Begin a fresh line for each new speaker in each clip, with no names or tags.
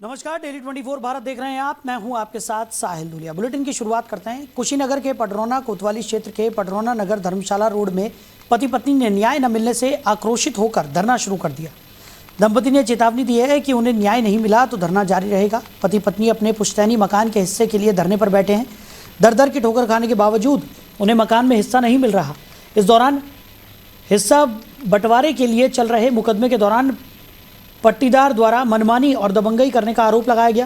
नमस्कार, डेली 24 भारत देख रहे हैं आप। मैं हूं आपके साथ साहिल दुलिया। बुलेटिन की शुरुआत करते हैं। कुशीनगर के पडरौना कोतवाली क्षेत्र के पडरौना नगर धर्मशाला रोड में पति पत्नी ने न्याय न मिलने से आक्रोशित होकर धरना शुरू कर दिया। दंपति ने चेतावनी दी है कि उन्हें न्याय नहीं मिला तो धरना जारी रहेगा। पति पत्नी अपने पुश्तैनी मकान के हिस्से के लिए धरने पर बैठे हैं। दर दर की ठोकर खाने के बावजूद उन्हें मकान में हिस्सा नहीं मिल रहा। इस दौरान हिस्सा बंटवारे के लिए चल रहे मुकदमे के दौरान पट्टीदार द्वारा मनमानी और दबंगई करने का आरोप लगाया गया।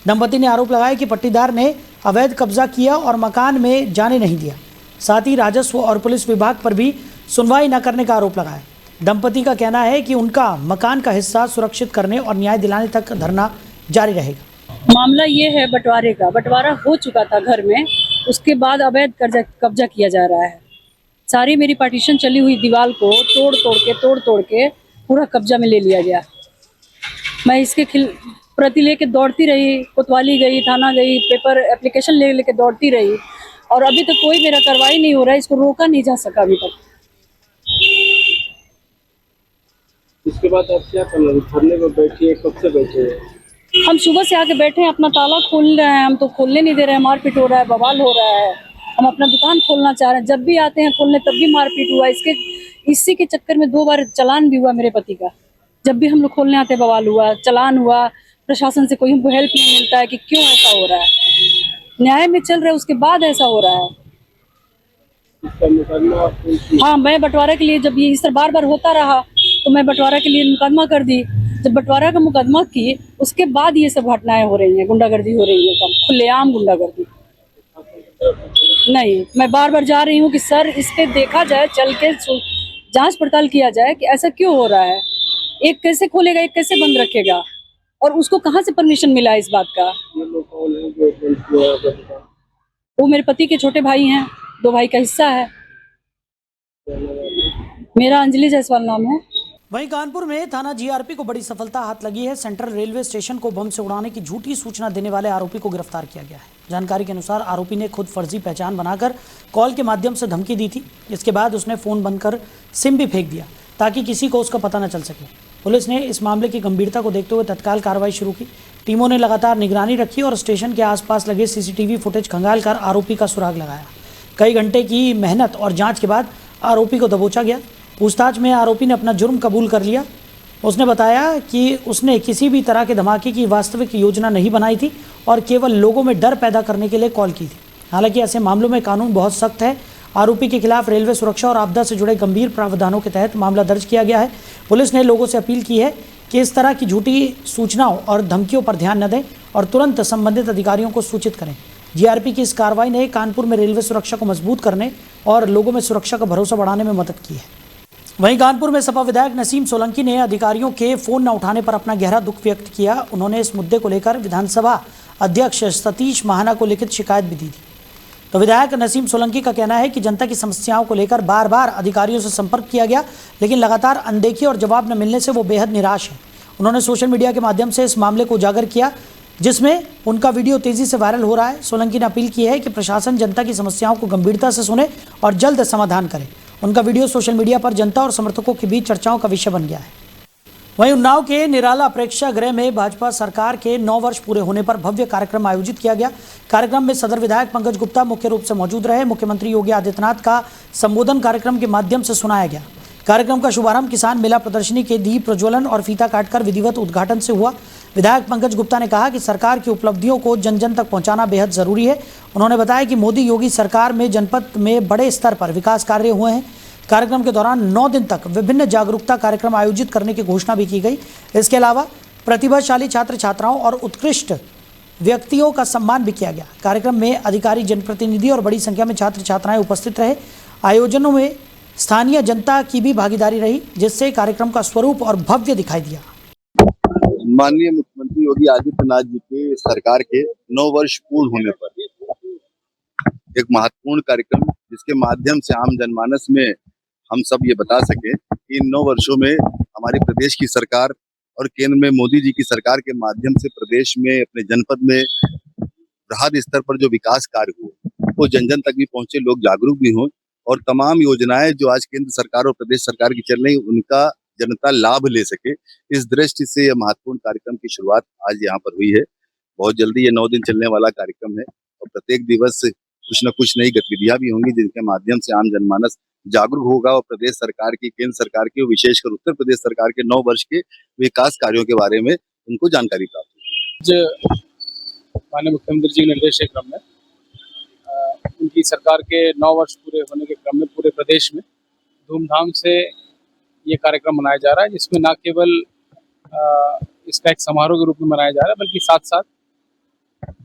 दंपति ने आरोप लगाया कि पट्टीदार ने अवैध कब्जा किया और मकान में जाने नहीं दिया। साथ ही राजस्व और पुलिस विभाग पर भी सुनवाई न करने का आरोप लगाया। दंपति का कहना है कि उनका मकान का हिस्सा सुरक्षित करने और न्याय दिलाने तक धरना जारी रहेगा।
मामला ये है बंटवारे का। बंटवारा हो चुका था घर में, उसके बाद अवैध कब्जा किया जा रहा है। सारी मेरी पार्टीशन चली हुई दीवार को तोड़ तोड़ के पूरा कब्जा में ले लिया गया। मैं इसके प्रति लेके दौड़ती रही, कोतवाली गई, थाना गई, पेपर एप्लीकेशन लेके दौड़ती रही और अभी तक कोई मेरा कार्रवाई नहीं हो रहा है। इसको रोका नहीं जा सका अभी तक।
इसके बाद आप क्या करना है? धरने पर बैठिए, कब से बैठे हैं?
हम सुबह से आके बैठे हैं, अपना ताला खोल रहे हैं, हम तो खोलने नहीं दे रहे हैं। मारपीट हो रहा है, बवाल हो रहा है। हम अपना दुकान खोलना चाह रहे हैं, जब भी आते हैं खोलने तब भी मारपीट हुआ। इसी के चक्कर में 2 बार चालान भी हुआ मेरे पति का। जब भी हम लोग खोलने आते बवाल हुआ, चालान हुआ। प्रशासन से कोई हमको हेल्प नहीं मिलता है कि क्यों ऐसा हो रहा है। न्याय में चल रहा है, उसके बाद ऐसा हो रहा है।
इसका मुकदमा आप
हाँ, मैं बंटवारा के लिए, जब ये इस तरह बार बार होता रहा तो मैं बंटवारा के लिए मुकदमा कर दी। जब बंटवारा का मुकदमा की, उसके बाद ये सब घटनाएं हो रही हैं, गुंडागर्दी हो रही है, एकदम खुलेआम गुंडागर्दी। नहीं, मैं बार बार जा रही हूँ कि सर इस पे देखा जाए, चल के जांच पड़ताल किया जाए कि ऐसा क्यों हो रहा है। एक कैसे खोलेगा, एक कैसे बंद रखेगा, और उसको कहाँ से परमिशन मिला इस बात का।
ये लोग कौन है जो बंद किया है आपका?
वो मेरे पति के छोटे भाई हैं, 2 भाई का हिस्सा है। मेरा अंजलि जायसवाल नाम है।
वहीं कानपुर में थाना जीआरपी को बड़ी सफलता हाथ लगी है। सेंट्रल रेलवे स्टेशन को बम से उड़ाने की झूठी सूचना देने वाले आरोपी को गिरफ्तार किया गया है। जानकारी के अनुसार आरोपी ने खुद फर्जी पहचान बनाकर कॉल के माध्यम से धमकी दी थी। इसके बाद उसने फोन बंद कर सिम भी फेंक दिया ताकि किसी को उसका पता न चल सके। पुलिस ने इस मामले की गंभीरता को देखते हुए तत्काल कार्रवाई शुरू की। टीमों ने लगातार निगरानी रखी और स्टेशन के आसपास लगे सीसीटीवी फुटेज खंगाल कर आरोपी का सुराग लगाया। कई घंटे की मेहनत और जांच के बाद आरोपी को दबोचा गया। पूछताछ में आरोपी ने अपना जुर्म कबूल कर लिया। उसने बताया कि उसने किसी भी तरह के धमाके की वास्तविक योजना नहीं बनाई थी और केवल लोगों में डर पैदा करने के लिए कॉल की थी। हालांकि ऐसे मामलों में कानून बहुत सख्त है। आरोपी के खिलाफ रेलवे सुरक्षा और आपदा से जुड़े गंभीर प्रावधानों के तहत मामला दर्ज किया गया है। पुलिस ने लोगों से अपील की है कि इस तरह की झूठी सूचनाओं और धमकियों पर ध्यान न दें और तुरंत संबंधित अधिकारियों को सूचित करें। जीआरपी की इस कार्रवाई ने कानपुर में रेलवे सुरक्षा को मजबूत करने और लोगों में सुरक्षा का भरोसा बढ़ाने में मदद की है। वहीं कानपुर में सपा विधायक नसीम सोलंकी ने अधिकारियों के फोन न उठाने पर अपना गहरा दुख व्यक्त किया। उन्होंने इस मुद्दे को लेकर विधानसभा अध्यक्ष सतीश महाना को लिखित शिकायत भी दी थी। तो विधायक नसीम सोलंकी का कहना है कि जनता की समस्याओं को लेकर बार बार अधिकारियों से संपर्क किया गया, लेकिन लगातार अनदेखी और जवाब न मिलने से वो बेहद निराश है। उन्होंने सोशल मीडिया के माध्यम से इस मामले को उजागर किया, जिसमें उनका वीडियो तेजी से वायरल हो रहा है। सोलंकी ने अपील की है कि प्रशासन जनता की समस्याओं को गंभीरता से सुने और जल्द समाधान करे। उनका वीडियो सोशल मीडिया पर जनता और समर्थकों के बीच चर्चाओं का विषय बन गया है। वहीं उन्नाव के निराला प्रेक्षागृह में भाजपा सरकार के 9 वर्ष पूरे होने पर भव्य कार्यक्रम आयोजित किया गया। कार्यक्रम में सदर विधायक पंकज गुप्ता मुख्य रूप से मौजूद रहे। मुख्यमंत्री योगी आदित्यनाथ का संबोधन कार्यक्रम के माध्यम से सुनाया गया। कार्यक्रम का शुभारंभ किसान मेला प्रदर्शनी के दीप प्रज्वलन और फीता काटकर विधिवत उद्घाटन से हुआ। विधायक पंकज गुप्ता ने कहा कि सरकार की उपलब्धियों को जन जन तक पहुंचाना बेहद जरूरी है। उन्होंने बताया कि मोदी योगी सरकार में जनपद में बड़े स्तर पर विकास कार्य हुए हैं। कार्यक्रम के दौरान 9 दिन तक विभिन्न जागरूकता कार्यक्रम आयोजित करने की घोषणा भी की गई। इसके अलावा प्रतिभाशाली छात्र छात्राओं और उत्कृष्ट व्यक्तियों का सम्मान भी किया गया। कार्यक्रम में अधिकारी, जनप्रतिनिधि और बड़ी संख्या में छात्र छात्राएं उपस्थित रहे। आयोजनों में स्थानीय जनता की भी भागीदारी रही, जिससे कार्यक्रम का स्वरूप और भव्य दिखाई दिया।
माननीय मुख्यमंत्री योगी आदित्यनाथ जी के सरकार के 9 वर्ष पूर्ण होने पर एक महत्वपूर्ण कार्यक्रम, जिसके माध्यम से आम जनमानस में हम सब ये बता सके कि इन 9 वर्षों में हमारे प्रदेश की सरकार और केंद्र में मोदी जी की सरकार के माध्यम से प्रदेश में, अपने जनपद में बृहद स्तर पर जो विकास कार्य हुए वो जन जन तक भी पहुंचे, लोग जागरूक भी हों और तमाम योजनाएं जो आज केंद्र सरकार और प्रदेश सरकार की चल रही उनका जनता लाभ ले सके, इस दृष्टि से यह महत्वपूर्ण कार्यक्रम की शुरुआत आज यहाँ पर हुई है। बहुत जल्दी ये 9 दिन चलने वाला कार्यक्रम है और प्रत्येक दिवस कुछ न कुछ नई गतिविधियां भी होंगी जिनके माध्यम से आम जनमानस जागरूक होगा और प्रदेश सरकार की, केंद्र सरकार की और विशेषकर उत्तर प्रदेश सरकार के 9 वर्ष के विकास कार्यों के बारे में उनको जानकारी प्राप्त होगी।
माननीय मुख्यमंत्री जी के निर्देश के क्रम में उनकी सरकार के 9 वर्ष पूरे होने के क्रम में पूरे प्रदेश में धूमधाम से ये कार्यक्रम मनाया जा रहा है, जिसमें न केवल इसका एक समारोह के रूप में मनाया जा रहा है बल्कि साथ साथ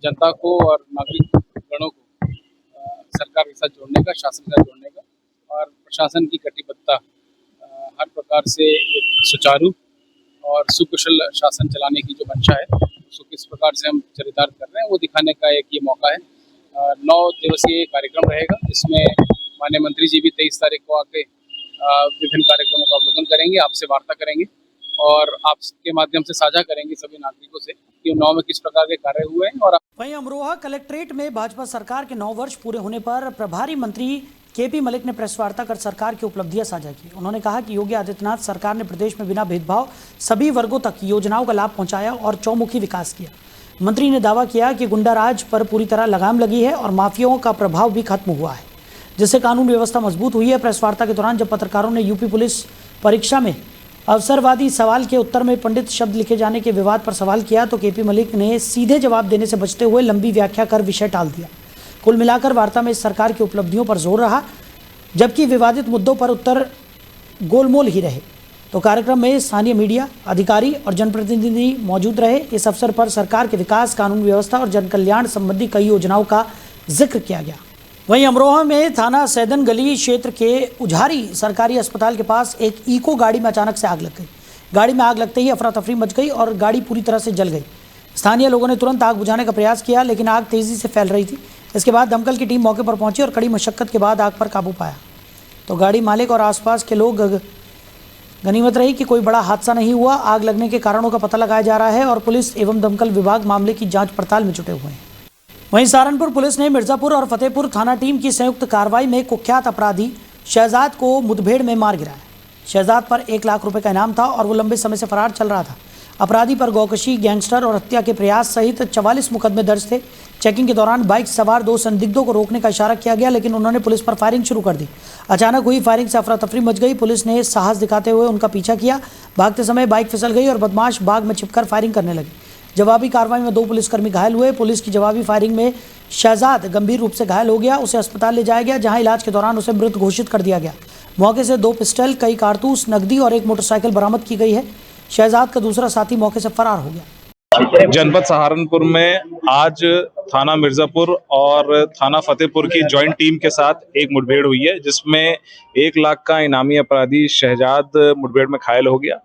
जनता को और नागरिक गणों को सरकार के साथ जोड़ने का, शासन के साथ जोड़ने का और प्रशासन की कटिबद्धता हर प्रकार से एक सुचारू और सुकुशल शासन चलाने की जो मंशा है उसको किस प्रकार से हम चरितार्थ कर रहे हैं वो दिखाने का एक ये मौका है। 9 दिवसीय कार्यक्रम रहेगा, इसमें माननीय मंत्री जी भी 23 तारीख को आके विभिन्न कार्यक्रमों का अवलोकन करेंगे, आपसे वार्ता करेंगे और आपके माध्यम से साझा करेंगे सभी नागरिकों से कि 9 में किस प्रकार के कार्य हुए हैं। और
वहीं अमरोहा कलेक्ट्रेट में भाजपा सरकार के 9 वर्ष पूरे होने पर प्रभारी मंत्री केपी मलिक ने प्रेस वार्ता कर सरकार की उपलब्धियां साझा की। उन्होंने कहा कि योगी आदित्यनाथ सरकार ने प्रदेश में बिना भेदभाव सभी वर्गों तक योजनाओं का लाभ पहुंचाया और चौमुखी विकास किया। मंत्री ने दावा किया कि गुंडाराज पर पूरी तरह लगाम लगी है और माफियाओं का प्रभाव भी खत्म हुआ है, जिससे कानून व्यवस्था मजबूत हुई है। प्रेस वार्ता के दौरान जब पत्रकारों ने यूपी पुलिस परीक्षा में अवसरवादी सवाल के उत्तर में पंडित शब्द लिखे जाने के विवाद पर सवाल किया तो केपी मलिक ने सीधे जवाब देने से बचते हुए लंबी व्याख्या कर विषय टाल दिया। कुल मिलाकर वार्ता में सरकार की उपलब्धियों पर जोर रहा, जबकि विवादित मुद्दों पर उत्तर गोलमोल ही रहे। तो कार्यक्रम में स्थानीय मीडिया, अधिकारी और जनप्रतिनिधि मौजूद रहे। इस अवसर पर सरकार के विकास, कानून व्यवस्था और जन कल्याण संबंधी कई योजनाओं का जिक्र किया गया। वहीं अमरोहा में थाना सैदन गली क्षेत्र के उझारी सरकारी अस्पताल के पास एक इको गाड़ी में अचानक से आग लग गई। गाड़ी में आग लगते ही अफरा तफरी मच गई और गाड़ी पूरी तरह से जल गई। स्थानीय लोगों ने तुरंत आग बुझाने का प्रयास किया, लेकिन आग तेजी से फैल रही थी। इसके बाद दमकल की टीम मौके पर पहुंची और कड़ी मशक्कत के बाद आग पर काबू पाया। तो गाड़ी मालिक और आसपास के लोग गनीमत रही कि कोई बड़ा हादसा नहीं हुआ। आग लगने के कारणों का पता लगाया जा रहा है और पुलिस एवं दमकल विभाग मामले की जांच पड़ताल में जुटे हुए हैं। वहीं सहारनपुर पुलिस ने मिर्जापुर और फतेहपुर थाना टीम की संयुक्त कार्रवाई में कुख्यात अपराधी शहजाद को मुठभेड़ में मार गिराया। शहजाद पर 1 लाख रुपए का इनाम था और वो लंबे समय से फरार चल रहा था। अपराधी पर गौकशी, गैंगस्टर और हत्या के प्रयास सहित 44 मुकदमे दर्ज थे। चेकिंग के दौरान बाइक सवार 2 संदिग्धों को रोकने का इशारा किया गया, लेकिन उन्होंने पुलिस पर फायरिंग शुरू कर दी। अचानक हुई फायरिंग से अफरा तफरी मच गई। पुलिस ने साहस दिखाते हुए उनका पीछा किया। भागते समय बाइक फिसल गई और बदमाश बाग में छिपकर फायरिंग करने लगे। जवाबी कार्रवाई में 2 पुलिसकर्मी घायल हुए। पुलिस की जवाबी फायरिंग में शहजाद गंभीर रूप से घायल हो गया। उसे अस्पताल ले जाया गया, जहां इलाज के दौरान उसे मृत घोषित कर दिया गया। मौके से 2 पिस्टल, कई कारतूस, नकदी और 1 मोटरसाइकिल बरामद की गई है। शहजाद का दूसरा साथी मौके से फरार हो गया।
जनपद सहारनपुर में आज थाना मिर्जापुर और थाना फतेहपुर की जॉइंट टीम के साथ एक मुठभेड़ हुई है, जिसमें 1 लाख का इनामी अपराधी शहजाद मुठभेड़ में घायल हो गया।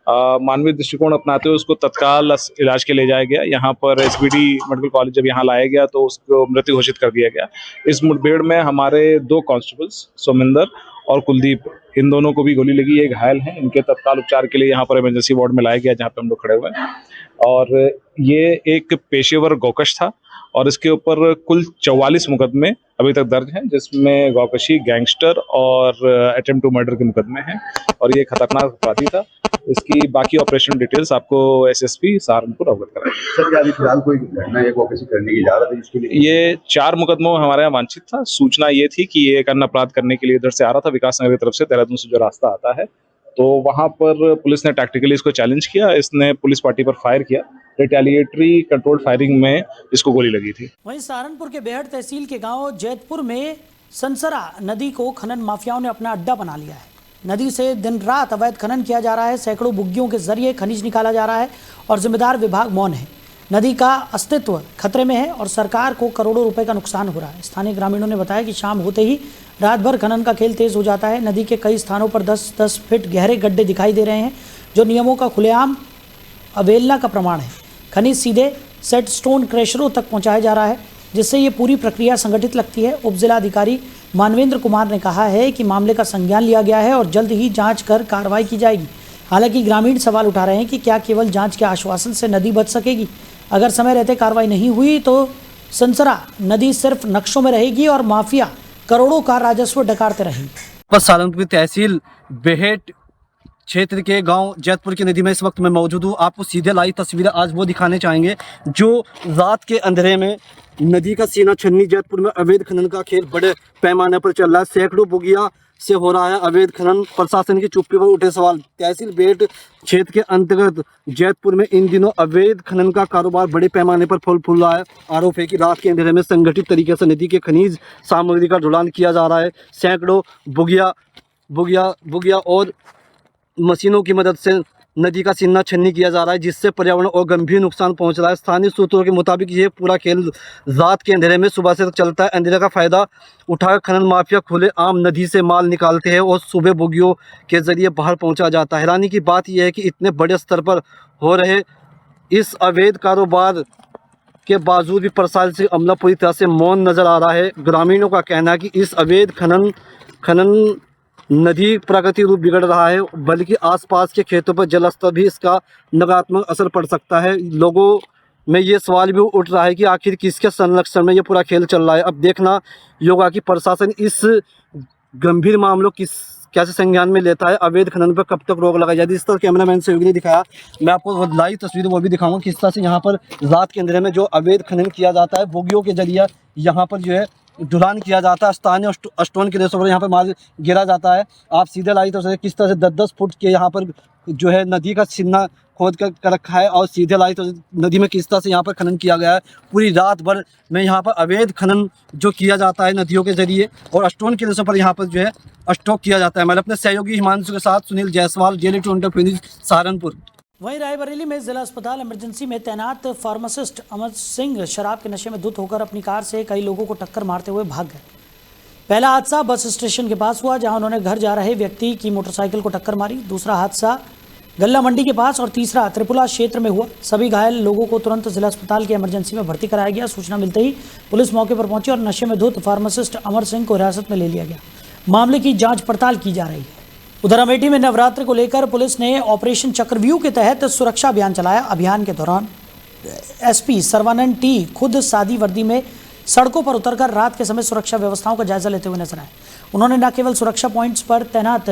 मानवीय दृष्टिकोण अपनाते हुए उसको तत्काल इलाज के ले जाया गया। यहाँ पर एसबीडी मेडिकल कॉलेज जब यहाँ लाया गया तो उसको मृत घोषित कर दिया गया। इस मुठभेड़ में हमारे 2 कांस्टेबल्स सोमिंदर और कुलदीप, इन दोनों को भी गोली लगी, ये घायल हैं। इनके तत्काल उपचार के लिए यहाँ पर इमरजेंसी वार्ड में लाया गया, जहाँ पे हम लोग खड़े हुए हैं। और ये एक पेशेवर गौकश था और इसके ऊपर कुल 44 मुकदमे अभी तक दर्ज हैं, जिसमें गौकशी, गैंगस्टर और अटेम्प्ट टू मर्डर के मुकदमे हैं और ये खतरनाक अपराधी था। इसकी बाकी ऑपरेशन डिटेल्स आपको एसएसपी सहारनपुर अवगत कराएंगे।
सर, क्या अभी फिलहाल कोई घटना या गौकशी करने की इजाजत है इसके लिए?
ये 4 मुकदमों में हमारे यहाँ वांछित था। सूचना ये थी कि ये एक अन्य अपराध करने के लिए इधर से आ रहा था, विकास नगर की तरफ से, देहरादून से जो रास्ता आता है। तो वहां पर पुलिस ने टैक्टिकली इसको चैलेंज किया। इसने पुलिस पार्टी पर फायर किया। रिटेलिएटरी कंट्रोल्ड फायरिंग में इसको गोली लगी थी।
वहीं सहारनपुर के बेहड़ तहसील के गांव जैतपुर में संसरा नदी को खनन माफियाओं ने अपना अड्डा बना लिया है। नदी से दिन रात अवैध खनन किया जा रहा है। सैकड़ों बुग्गियों के जरिए खनिज निकाला जा रहा है और जिम्मेदार विभाग मौन है। नदी का अस्तित्व खतरे में है और सरकार को करोड़ों रुपए का नुकसान हो रहा है। स्थानीय ग्रामीणों ने बताया कि शाम होते ही रात भर खनन का खेल तेज हो जाता है। नदी के कई स्थानों पर 10-10 फीट गहरे गड्ढे दिखाई दे रहे हैं, जो नियमों का खुलेआम अवहेलना का प्रमाण है। खनिज सीधे सेट स्टोन क्रैशरों तक पहुंचाया जा रहा है, जिससे ये पूरी प्रक्रिया संगठित लगती है। उप जिलाधिकारी मानवेंद्र कुमार ने कहा है कि मामले का संज्ञान लिया गया है और जल्द ही जांच कर कार्रवाई की जाएगी। हालांकि ग्रामीण सवाल उठा रहे हैं कि क्या केवल जांच के आश्वासन से नदी बच सकेगी? अगर समय रहते कार्रवाई नहीं हुई तो संसरा नदी सिर्फ नक्शों में रहेगी और माफिया करोड़ों का राजस्व डकारते रहेंगे।
सहारनपुर तहसील बेहट क्षेत्र के गांव जैतपुर की नदी में इस वक्त मैं मौजूद हूँ। आपको सीधे लाइव तस्वीरें आज वो दिखाने चाहेंगे जो रात के अंधेरे में नदी का सीना छन्नी जैतपुर में अवैध खनन का खेल बड़े पैमाने पर चल रहा है। सैकड़ों बोगिया से हो रहा है अवैध खनन। प्रशासन की चुप्पी पर उठे सवाल। तहसील बेट क्षेत्र के अंतर्गत जैतपुर में इन दिनों अवैध खनन का कारोबार बड़े पैमाने पर फूल रहा है। आरोप है कि रात के अंधेरे में संगठित तरीके से नदी के खनिज सामग्री का ढुलान किया जा रहा है। सैकड़ों बुगिया और मशीनों की मदद से नदी का सीना छन्नी किया जा रहा है, जिससे पर्यावरण और गंभीर नुकसान पहुंच रहा है। स्थानीय सूत्रों के मुताबिक ये पूरा खेल रात के अंधेरे में सुबह से चलता है। अंधेरे का फायदा उठाकर खनन माफिया खुले आम नदी से माल निकालते हैं और सुबह बोगियों के जरिए बाहर पहुंचा जाता है। हैरानी की बात यह है कि इतने बड़े स्तर पर हो रहे इस अवैध कारोबार के बावजूद भी प्रशासन से अमला पूरी तरह से मौन नजर आ रहा है। ग्रामीणों का कहना है कि इस अवैध खनन नदी प्रगति रूप बिगड़ रहा है, बल्कि आसपास के खेतों पर जलस्तर भी इसका नकारात्मक असर पड़ सकता है। लोगों में ये सवाल भी उठ रहा है कि आखिर किसके संरक्षण में ये पूरा खेल चल रहा है। अब देखना होगा कि प्रशासन इस गंभीर मामलों कैसे संज्ञान में लेता है। अवैध खनन पर कब तक रोक लगाई जाती है। इस तरह कैमरामैन से ने दिखाया। मैं आपको लाइव तस्वीर वो भी दिखाऊंगा किस तरह से यहाँ पर रात के अंधेरे में जो अवैध खनन किया जाता है, बोगियों के जरिए यहाँ पर जो है ढुलान किया जाता है। स्थानीय स्टोन के रेसों पर यहाँ पर माल गिरा जाता है। आप सीधे लाइव तो किस तरह से 10-10 फुट के यहाँ पर जो है नदी का सीना खोद कर रखा है और सीधे लाइव तो नदी में किस तरह से यहाँ पर खनन किया गया है। पूरी रात भर में यहाँ पर अवैध खनन जो किया जाता है नदियों के जरिए और स्टोन के रेसों पर यहाँ पर जो है स्टॉक किया जाता है। मैं अपने सहयोगी हिमांशु के साथ Sunil Jaiswal, daily two entrepreneur, Saharanpur.
वहीं रायबरेली में जिला अस्पताल इमरजेंसी में तैनात फार्मासिस्ट अमर सिंह शराब के नशे में धुत होकर अपनी कार से कई लोगों को टक्कर मारते हुए भाग गए। पहला हादसा बस स्टेशन के पास हुआ, जहां उन्होंने घर जा रहे व्यक्ति की मोटरसाइकिल को टक्कर मारी। दूसरा हादसा गल्ला मंडी के पास और तीसरा त्रिपुला क्षेत्र में हुआ। सभी घायल लोगों को तुरंत जिला अस्पताल के इमरजेंसी में भर्ती कराया गया। सूचना मिलते ही पुलिस मौके पर पहुंची और नशे में धुत फार्मासिस्ट अमर सिंह को हिरासत में ले लिया गया। मामले की जाँच पड़ताल की जा रही है। उधर अमेठी में नवरात्र को लेकर पुलिस ने ऑपरेशन चक्रव्यूह के तहत सुरक्षा अभियान चलाया। अभियान के दौरान एसपी सर्वानंद टी खुद सादी वर्दी में सड़कों पर उतरकर रात के समय सुरक्षा व्यवस्थाओं का जायजा लेते हुए नजर आए। उन्होंने न केवल सुरक्षा पॉइंट्स पर तैनात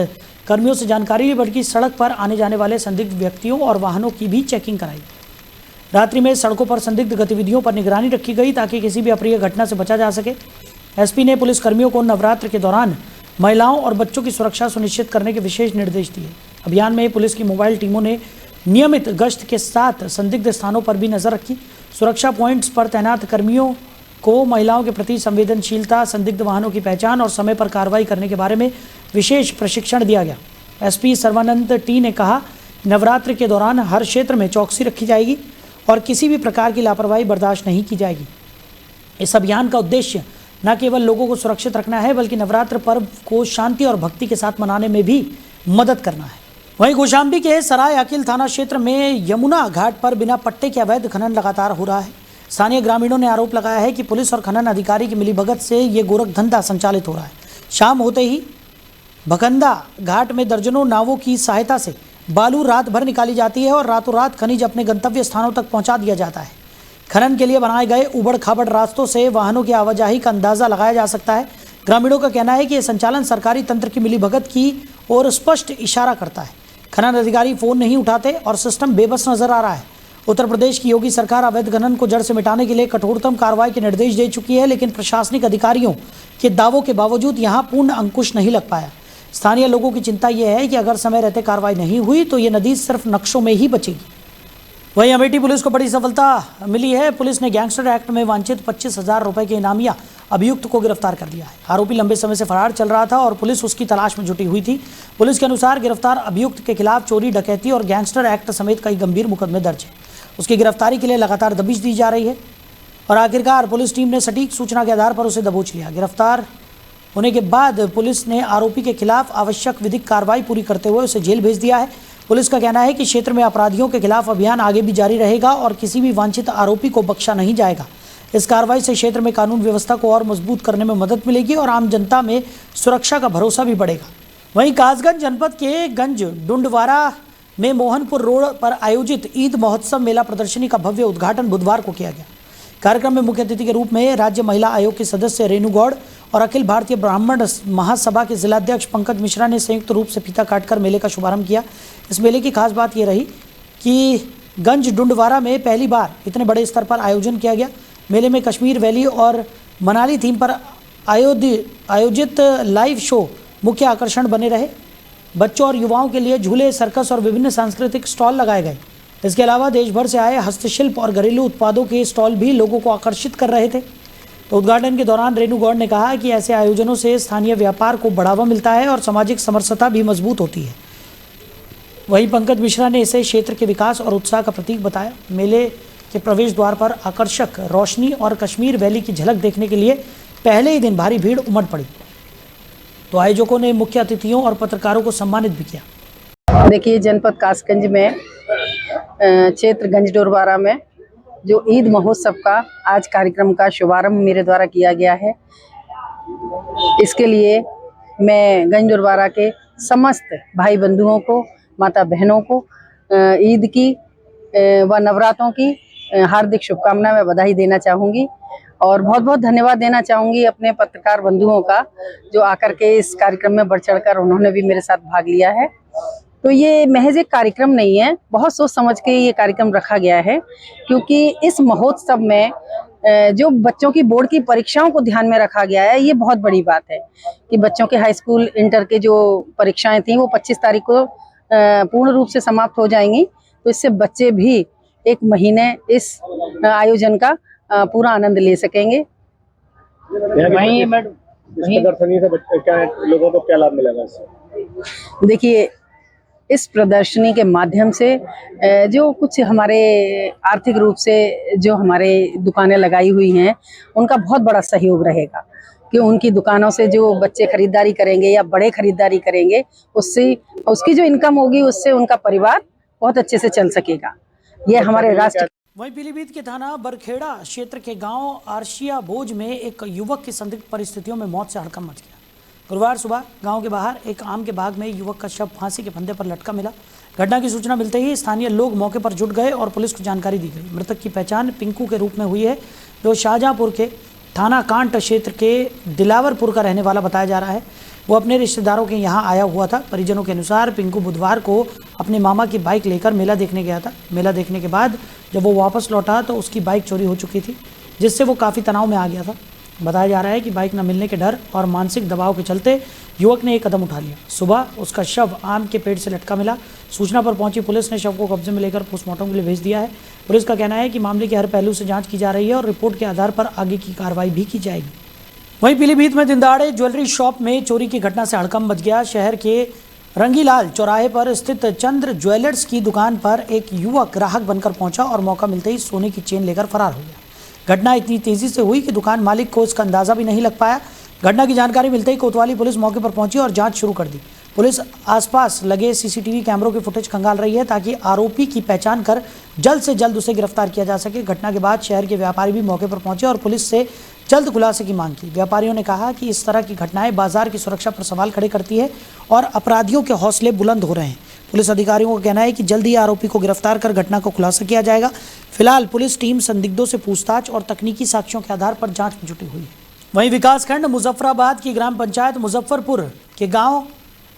कर्मियों से जानकारी ली, बल्कि सड़क पर आने जाने वाले संदिग्ध व्यक्तियों और वाहनों की भी चेकिंग कराई। रात्रि में सड़कों पर संदिग्ध गतिविधियों पर निगरानी रखी गई ताकि किसी भी अप्रिय घटना से बचा जा सके। एसपी ने पुलिस कर्मियों को नवरात्र के दौरान महिलाओं और बच्चों की सुरक्षा सुनिश्चित करने के विशेष निर्देश दिए। अभियान में पुलिस की मोबाइल टीमों ने नियमित गश्त के साथ संदिग्ध स्थानों पर भी नजर रखी। सुरक्षा पॉइंट्स पर तैनात कर्मियों को महिलाओं के प्रति संवेदनशीलता, संदिग्ध वाहनों की पहचान और समय पर कार्रवाई करने के बारे में विशेष प्रशिक्षण दिया गया। एसपी सर्वानंद टी ने कहा, नवरात्र के दौरान हर क्षेत्र में चौकसी रखी जाएगी और किसी भी प्रकार की लापरवाही बर्दाश्त नहीं की जाएगी। इस अभियान का उद्देश्य न केवल लोगों को सुरक्षित रखना है, बल्कि नवरात्र पर्व को शांति और भक्ति के साथ मनाने में भी मदद करना है। वहीं कौशाम्बी के सराय अकील थाना क्षेत्र में यमुना घाट पर बिना पट्टे के अवैध खनन लगातार हो रहा है। स्थानीय ग्रामीणों ने आरोप लगाया है कि पुलिस और खनन अधिकारी की मिलीभगत से ये गोरख धंधा संचालित हो रहा है। शाम होते ही भकंदा घाट में दर्जनों नावों की सहायता से बालू रात भर निकाली जाती है और रातों रात खनिज अपने गंतव्य स्थानों तक पहुंचा दिया जाता है। खनन के लिए बनाए गए उबड़ खाबड़ रास्तों से वाहनों की आवाजाही का अंदाजा लगाया जा सकता है। ग्रामीणों का कहना है कि यह संचालन सरकारी तंत्र की मिलीभगत की ओर स्पष्ट इशारा करता है। खनन अधिकारी फोन नहीं उठाते और सिस्टम बेबस नजर आ रहा है। उत्तर प्रदेश की योगी सरकार अवैध खनन को जड़ से मिटाने के लिए कठोरतम कार्रवाई के निर्देश दे चुकी है, लेकिन प्रशासनिक अधिकारियों के दावों के बावजूद यहां पूर्ण अंकुश नहीं लग पाया। स्थानीय लोगों की चिंता यह है कि अगर समय रहते कार्रवाई नहीं हुई तो ये नदी सिर्फ नक्शों में ही बचेगी। वहीं अमेठी पुलिस को बड़ी सफलता मिली है। पुलिस ने गैंगस्टर एक्ट में वांछित 25,000 रुपए के इनामिया अभियुक्त को गिरफ्तार कर लिया है। आरोपी लंबे समय से फरार चल रहा था और पुलिस उसकी तलाश में जुटी हुई थी। पुलिस के अनुसार गिरफ्तार अभियुक्त के खिलाफ चोरी, डकैती और गैंगस्टर एक्ट समेत कई गंभीर मुकदमे दर्ज हैं। उसकी गिरफ्तारी के लिए लगातार दबिश दी जा रही है और आखिरकार पुलिस टीम ने सटीक सूचना के आधार पर उसे दबोच लिया। गिरफ्तार होने के बाद पुलिस ने आरोपी के खिलाफ आवश्यक विधिक कार्रवाई पूरी करते हुए उसे जेल भेज दिया है। पुलिस का कहना है कि क्षेत्र में अपराधियों के खिलाफ अभियान आगे भी जारी रहेगा और किसी भी वांछित आरोपी को बख्शा नहीं जाएगा। इस कार्रवाई से क्षेत्र में कानून व्यवस्था को और मजबूत करने में मदद मिलेगी और आम जनता में सुरक्षा का भरोसा भी बढ़ेगा। वहीं कासगंज जनपद के गंज डुंडवारा में मोहनपुर रोड पर आयोजित ईद महोत्सव मेला प्रदर्शनी का भव्य उद्घाटन बुधवार को किया गया। कार्यक्रम में मुख्य अतिथि के रूप में राज्य महिला आयोग की सदस्य रेणु गौड़ और अखिल भारतीय ब्राह्मण महासभा के जिलाध्यक्ष पंकज मिश्रा ने संयुक्त रूप से फीता काटकर मेले का शुभारंभ किया। इस मेले की खास बात ये रही कि गंज डुंडवारा में पहली बार इतने बड़े स्तर पर आयोजन किया गया। मेले में कश्मीर वैली और मनाली थीम पर आयोजित लाइव शो मुख्य आकर्षण बने रहे। बच्चों और युवाओं के लिए झूले, सर्कस और विभिन्न सांस्कृतिक स्टॉल लगाए गए। इसके अलावा देश भर से आए हस्तशिल्प और घरेलू उत्पादों के स्टॉल भी लोगों को आकर्षित कर रहे थे। तो उद्घाटन के दौरान रेणु गौड़ ने कहा कि ऐसे आयोजनों से स्थानीय व्यापार को बढ़ावा मिलता है और सामाजिक समरसता भी मजबूत होती है। वहीं पंकज मिश्रा ने इसे क्षेत्र के विकास और उत्साह का प्रतीक बताया। मेले के प्रवेश द्वार पर आकर्षक रोशनी और कश्मीर वैली की झलक देखने के लिए पहले ही दिन भारी भीड़ उमड़ पड़ी। तो आयोजकों ने मुख्य अतिथियों और पत्रकारों को सम्मानित भी किया।
देखिए, जनपद कासगंज में क्षेत्र गंज डोरवारा में जो ईद महोत्सव का आज कार्यक्रम का शुभारंभ मेरे द्वारा किया गया है। इसके लिए मैं गंज डोरवारा के समस्त भाई बंधुओं को, माता बहनों को ईद की व नवरात्रों की हार्दिक शुभकामनाएं व बधाई देना चाहूँगी और बहुत बहुत धन्यवाद देना चाहूँगी अपने पत्रकार बंधुओं का, जो आकर के इस कार्यक्रम में बढ़ चढ़कर उन्होंने भी मेरे साथ भाग लिया है। तो ये महज एक कार्यक्रम नहीं है, बहुत सोच समझ के ये कार्यक्रम रखा गया है, क्योंकि इस महोत्सव में जो बच्चों की बोर्ड की परीक्षाओं को ध्यान में रखा गया है। ये बहुत बड़ी बात है कि बच्चों के हाई स्कूल, इंटर के जो परीक्षाएं थी वो 25 तारीख को पूर्ण रूप से समाप्त हो जाएंगी। तो इससे बच्चे भी एक महीने इस आयोजन का पूरा आनंद ले सकेंगे।
वहीं प्रदर्शनी से क्या लोगों को क्या लाभ मिलेगा इससे?
देखिए, इस प्रदर्शनी के माध्यम से जो कुछ हमारे आर्थिक रूप से जो हमारे दुकानें लगाई हुई हैं, उनका बहुत बड़ा सहयोग रहेगा कि उनकी दुकानों से जो बच्चे खरीदारी करेंगे या बड़े खरीदारी करेंगे, उससे उसकी जो इनकम होगी उससे उनका परिवार बहुत अच्छे से चल सकेगा। ये हमारे राष्ट्र।
वहीं पीलीभीत के थाना बरखेड़ा क्षेत्र के गांव आरशिया बोझ में एक युवक की संदिग्ध परिस्थितियों में मौत से हड़कंप मच गया। गुरुवार सुबह गांव के बाहर एक आम के बाग में युवक का शव फांसी के फंदे पर लटका मिला। घटना की सूचना मिलते ही स्थानीय लोग मौके पर जुट गए और पुलिस को जानकारी दी गई। मृतक की पहचान पिंकू के रूप में हुई है, जो शाहजहांपुर के थाना कांट क्षेत्र के दिलावरपुर का रहने वाला बताया जा रहा है। वो अपने रिश्तेदारों के यहाँ आया हुआ था। परिजनों के अनुसार पिंकू बुधवार को अपने मामा की बाइक लेकर मेला देखने गया था। मेला देखने के बाद जब वो वापस लौटा तो उसकी बाइक चोरी हो चुकी थी, जिससे वो काफ़ी तनाव में आ गया था। बताया जा रहा है कि बाइक न मिलने के डर और मानसिक दबाव के चलते युवक ने एक कदम उठा लिया। सुबह उसका शव आम के पेड़ से लटका मिला। सूचना पर पहुंची पुलिस ने शव को कब्जे में लेकर पोस्टमार्टम के लिए भेज दिया है। पुलिस का कहना है कि मामले के हर पहलू से जांच की जा रही है और रिपोर्ट के आधार पर आगे की कार्रवाई भी की जाएगी। वहीं पीलीभीत में दिनदहाड़े ज्वेलरी शॉप में चोरी की घटना से हड़कंप मच गया। शहर के रंगीलाल चौराहे पर स्थित चंद्र ज्वेलर्स की दुकान पर एक युवक ग्राहक बनकर पहुंचा और मौका मिलते ही सोने की चेन लेकर फरार हो गया। घटना इतनी तेजी से हुई कि दुकान मालिक को इसका अंदाजा भी नहीं लग पाया। घटना की जानकारी मिलते ही कोतवाली पुलिस मौके पर पहुंची और जांच शुरू कर दी। पुलिस आसपास लगे सीसीटीवी कैमरों की फुटेज खंगाल रही है ताकि आरोपी की पहचान कर जल्द से जल्द उसे गिरफ्तार किया जा सके। घटना के बाद शहर के व्यापारी भी मौके पर पहुंचे और पुलिस से जल्द खुलासे की मांग की। व्यापारियों ने कहा कि इस तरह की घटनाएं बाजार की सुरक्षा पर सवाल खड़े करती है और अपराधियों के हौसले बुलंद हो रहे हैं। पुलिस अधिकारियों का कहना है कि जल्द ही आरोपी को गिरफ्तार कर घटना को खुलासा किया जाएगा। फिलहाल पुलिस टीम संदिग्धों से पूछताछ और तकनीकी साक्ष्यों के आधार पर जांच में जुटी हुई है। वहीं विकासखंड मुजफ्फराबाद की ग्राम पंचायत मुजफ्फरपुर के गांव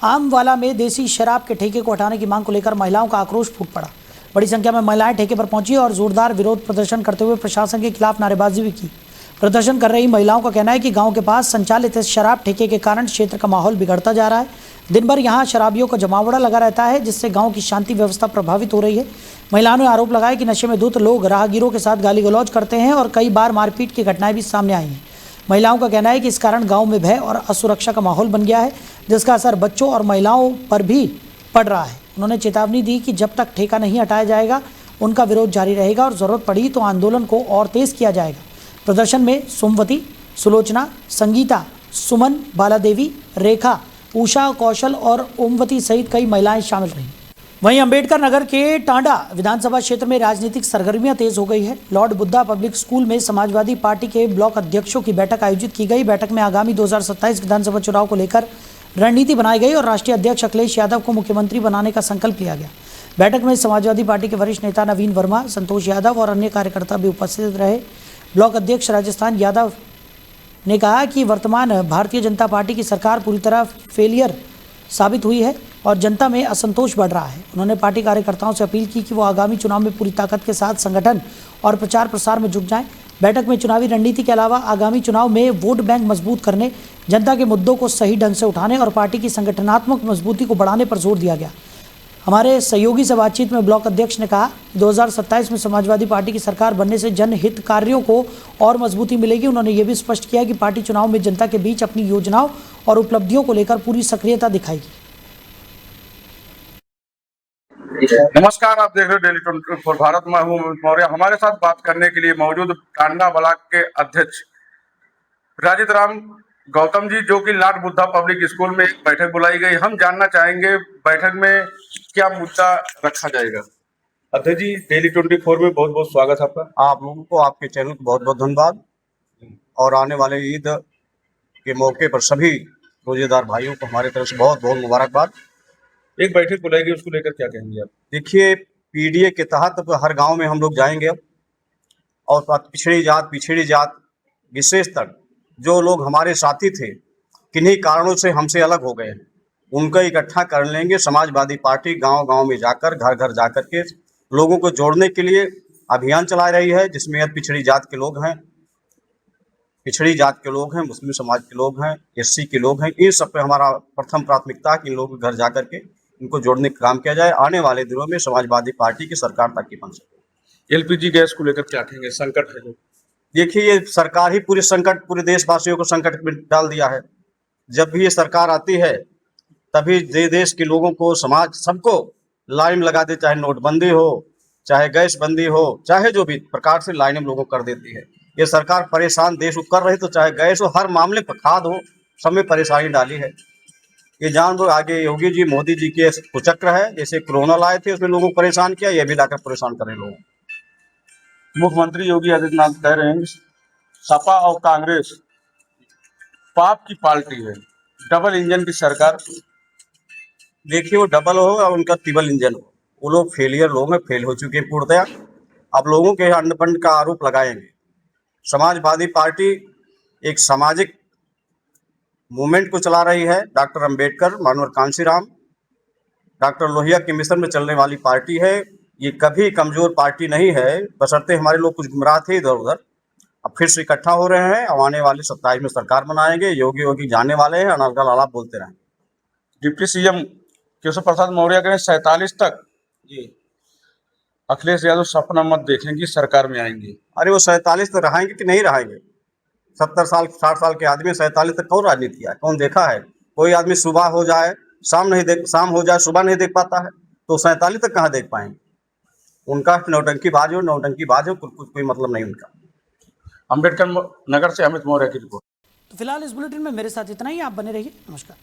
आमवाला में देसी शराब के ठेके को हटाने की मांग को लेकर महिलाओं का आक्रोश फूट पड़ा। बड़ी संख्या में महिलाएं ठेके पर पहुंची और जोरदार विरोध प्रदर्शन करते हुए प्रशासन के खिलाफ नारेबाजी भी की। प्रदर्शन कर रही महिलाओं का कहना है कि गांव के पास संचालित इस शराब ठेके के कारण क्षेत्र का माहौल बिगड़ता जा रहा है। दिन भर यहां शराबियों का जमावड़ा लगा रहता है, जिससे गांव की शांति व्यवस्था प्रभावित हो रही है। महिलाओं ने आरोप लगाया कि नशे में धुत लोग राहगीरों के साथ गाली गलौज करते हैं और कई बार मारपीट की घटनाएं भी सामने आई हैं। महिलाओं का कहना है कि इस कारण गांव में भय और असुरक्षा का माहौल बन गया है, जिसका असर बच्चों और महिलाओं पर भी पड़ रहा है। उन्होंने चेतावनी दी कि जब तक ठेका नहीं हटाया जाएगा उनका विरोध जारी रहेगा और जरूरत पड़ी तो आंदोलन को और तेज किया जाएगा। प्रदर्शन में सोमवती, सुलोचना, संगीता, सुमन, बालादेवी, रेखा, उषा, कौशल और ओमवती सहित कई महिलाएं शामिल रहीं। वहीं अंबेडकर नगर के टांडा विधानसभा क्षेत्र में राजनीतिक सरगर्मियां तेज हो गई है। लॉर्ड बुद्धा पब्लिक स्कूल में समाजवादी पार्टी के ब्लॉक अध्यक्षों की बैठक आयोजित की गई। बैठक में आगामी 2027 विधानसभा चुनाव को लेकर रणनीति बनाई गई और राष्ट्रीय अध्यक्ष अखिलेश यादव को मुख्यमंत्री बनाने का संकल्प लिया गया। बैठक में समाजवादी पार्टी के वरिष्ठ नेता नवीन वर्मा, संतोष यादव और अन्य कार्यकर्ता भी उपस्थित रहे। ब्लॉक अध्यक्ष राजस्थान यादव ने कहा कि वर्तमान भारतीय जनता पार्टी की सरकार पूरी तरह फेलियर साबित हुई है और जनता में असंतोष बढ़ रहा है। उन्होंने पार्टी कार्यकर्ताओं से अपील की कि वो आगामी चुनाव में पूरी ताकत के साथ संगठन और प्रचार प्रसार में जुट जाएं। बैठक में चुनावी रणनीति के अलावा आगामी चुनाव में वोट बैंक मजबूत करने, जनता के मुद्दों को सही ढंग से उठाने और पार्टी की संगठनात्मक मजबूती को बढ़ाने पर जोर दिया गया। हमारे सहयोगी से बातचीत में ब्लॉक अध्यक्ष ने कहा 2027 में समाजवादी पार्टी की सरकार बनने से जनहित कार्यों को और मजबूती मिलेगी। उन्होंने ये भी स्पष्ट किया कि पार्टी चुनाव में जनता के बीच अपनी योजनाओं और उपलब्धियों को लेकर पूरी सक्रियता दिखाएगी।
नमस्कार, आप देख रहे हो डेली 24 भारत। मैं हूं अमित मौर्य। हमारे साथ बात करने के लिए मौजूद टांडा ब्लॉक के अध्यक्ष राजित राम गौतम जी, जो कि लॉर्ड बुद्धा पब्लिक स्कूल में एक बैठक बुलाई गई। हम जानना चाहेंगे बैठक में क्या मुद्दा रखा जाएगा। अध्यक्ष जी, डेली 24 में बहुत बहुत स्वागत है आपका।
आप लोगों को, आपके चैनल को बहुत बहुत धन्यवाद। और आने वाले ईद के मौके पर सभी रोजेदार भाइयों को हमारे तरफ से बहुत बहुत मुबारकबाद।
एक बैठक बुलाई गई, उसको लेकर क्या कहेंगे आप?
देखिए, पीडीए के तहत हर गांव में हम लोग जाएंगे अब, और पिछड़ी जात विशेषतर जो लोग हमारे साथी थे, किन्हीं कारणों से हमसे अलग हो गए, उनको इकट्ठा कर लेंगे। समाजवादी पार्टी गांव-गांव में जाकर, घर-घर जाकर के लोगों को जोड़ने के लिए अभियान चला रही है, जिसमें पिछड़ी जात के लोग हैं, मुस्लिम समाज के लोग हैं, एससी के लोग हैं। इन सब पे हमारा प्रथम प्राथमिकता है कि इन लोगों के घर जाकर के इनको जोड़ने का काम किया जाए। आने वाले दिनों में समाजवादी पार्टी की सरकार ताकि बन सके।
एलपीजी गैस को लेकर क्या कहेंगे? संकट है जो,
देखिए, ये सरकार ही पूरे देशवासियों को संकट में डाल दिया है। जब भी ये सरकार आती है तभी देश के लोगों को, समाज सबको लाइन लगा दे, चाहे नोटबंदी हो, चाहे गैस बंदी हो, चाहे जो भी प्रकार से लाइनें लोगों को कर देती है। ये सरकार परेशान देश को कर रही, तो चाहे गैस हो, हर मामले पर खाद हो, सब में परेशानी डाली है। ये जान दो, आगे योगी जी, मोदी जी के कुचक्र है। जैसे कोरोना लाए थे, उसमें लोगों को परेशान किया, ये भी लाकर परेशान करें लोगों को।
मुख्यमंत्री योगी आदित्यनाथ कह रहे हैं सपा और कांग्रेस पाप की पार्टी है, डबल इंजन की सरकार।
देखिए, वो डबल हो और उनका ट्रिपल इंजन हो, वो लोग फेलियर लोग हैं, फेल हो चुके हैं पूर्णतया। अब लोगों के अंडपंड का आरोप लगाएंगे। समाजवादी पार्टी एक सामाजिक मूवमेंट को चला रही है। डॉक्टर अंबेडकर, मानवर कांशीराम, डॉक्टर लोहिया के मिशन में चलने वाली पार्टी है। ये कभी कमजोर पार्टी नहीं है, बशर्ते हमारे लोग कुछ गुमराह थे इधर उधर। अब फिर से इकट्ठा हो रहे हैं। अब आने वाले 27 में सरकार बनाएंगे। योगी जाने वाले हैं, अनर्गल आलाप बोलते रहें।
डिप्टी सीएम केशव प्रसाद मौर्य कहें 47 तक जी अखिलेश यादव सपना मत देखें कि सरकार में आएंगे।
अरे वो 47 तक रहेंगे कि नहीं रहेंगे? 70 साल 60 साल के आदमी 47 तक कौन राजनीति किया है? कौन देखा है? कोई आदमी सुबह हो जाए शाम हो जाए सुबह नहीं देख पाता है, तो 47 तक कहाँ देख पाएंगे? उनका नौटंकीबाज हो, कोई मतलब नहीं उनका।
अंबेडकर नगर से अमित मौर्य की रिपोर्ट।
तो फिलहाल इस बुलेटिन में मेरे साथ इतना ही। आप बने रहिए। नमस्कार।